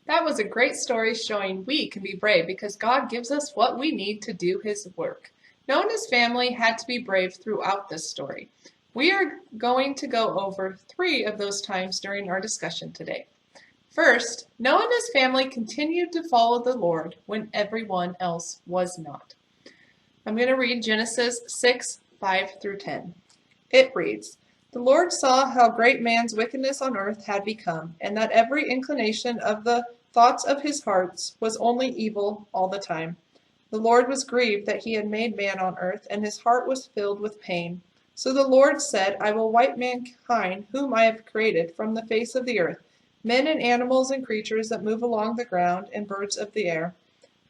That was a great story showing we can be brave because God gives us what we need to do His work. Noah and his family had to be brave throughout this story. We are going to go over 3 of those times during our discussion today. First, Noah and his family continued to follow the Lord when everyone else was not. I'm going to read Genesis 6:5 through 10. It reads, "The Lord saw how great man's wickedness on earth had become, and that every inclination of the thoughts of his heart was only evil all the time. The Lord was grieved that he had made man on earth, and his heart was filled with pain. So the Lord said, I will wipe mankind, whom I have created, from the face of the earth, men and animals and creatures that move along the ground, and birds of the air.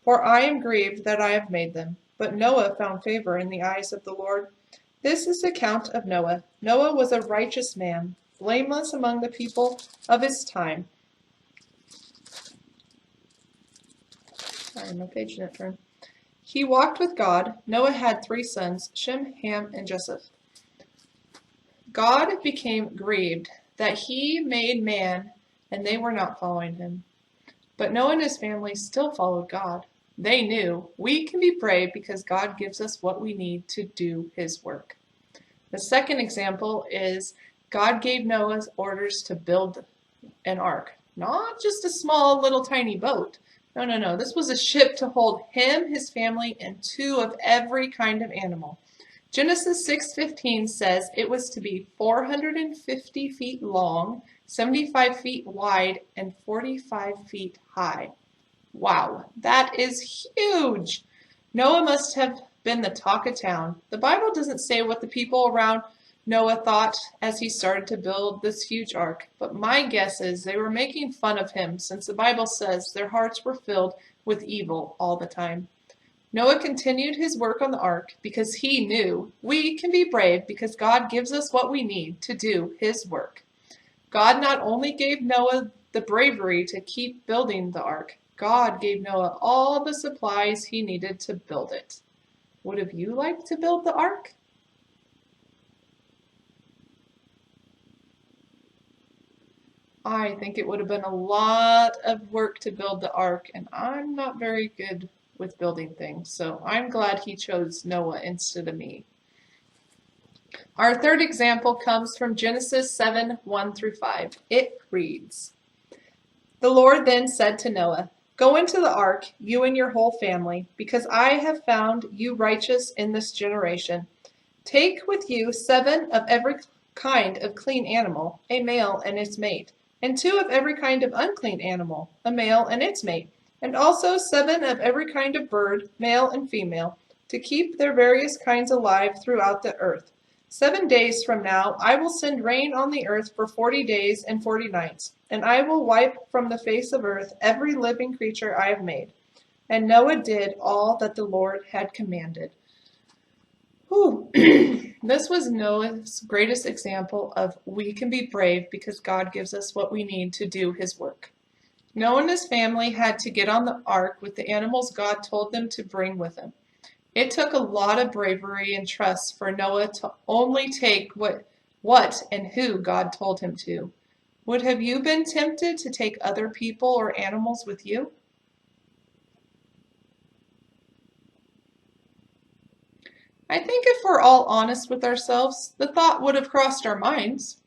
For I am grieved that I have made them. But Noah found favor in the eyes of the Lord. This is the account of Noah. Noah was a righteous man, blameless among the people of his time." Sorry, my page didn't turn. "He walked with God. Noah had 3 sons, Shem, Ham, and Japheth. God became grieved that he made man, and they were not following him. But Noah and his family still followed God. They knew we can be brave because God gives us what we need to do his work." The second example is God gave Noah orders to build an ark, not just a small little tiny boat. No. This was a ship to hold him, his family, and 2 of every kind of animal. Genesis 6:15 says it was to be 450 feet long, 75 feet wide, and 45 feet high. Wow, that is huge! Noah must have been the talk of town. The Bible doesn't say what the people around Noah thought as he started to build this huge ark, but my guess is they were making fun of him since the Bible says their hearts were filled with evil all the time. Noah continued his work on the ark because he knew we can be brave because God gives us what we need to do his work. God not only gave Noah the bravery to keep building the ark, God gave Noah all the supplies he needed to build it. Would you like to build the ark? I think it would have been a lot of work to build the ark, and I'm not very good with building things, so I'm glad he chose Noah instead of me. Our third example comes from Genesis 7:1 through 5. It reads, "The Lord then said to Noah, Go into the ark, you and your whole family, because I have found you righteous in this generation. Take with you 7 of every kind of clean animal, a male and its mate, and 2 of every kind of unclean animal, a male and its mate, and also 7 of every kind of bird, male and female, to keep their various kinds alive throughout the earth. 7 days from now I will send rain on the earth for 40 days and 40 nights, and I will wipe from the face of earth every living creature I have made." And Noah did all that the Lord had commanded. This was Noah's greatest example of we can be brave because God gives us what we need to do his work. Noah and his family had to get on the ark with the animals God told them to bring with him. It took a lot of bravery and trust for Noah to only take what and who God told him to. Would have you been tempted to take other people or animals with you? I think if we're all honest with ourselves, the thought would have crossed our minds.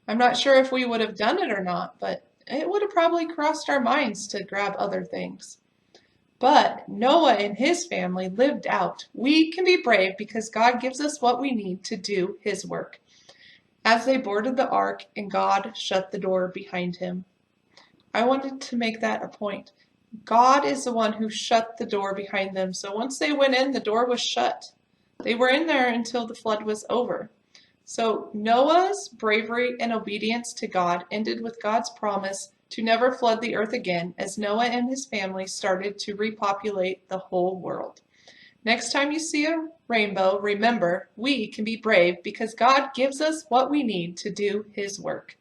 I'm not sure if we would have done it or not, but it would have probably crossed our minds to grab other things. But Noah and his family lived out. We can be brave because God gives us what we need to do his work. As they boarded the ark and God shut the door behind him. I wanted to make that a point. God is the one who shut the door behind them. So once they went in, the door was shut. They were in there until the flood was over. So Noah's bravery and obedience to God ended with God's promise to never flood the earth again as Noah and his family started to repopulate the whole world. Next time you see a rainbow, remember we can be brave because God gives us what we need to do his work.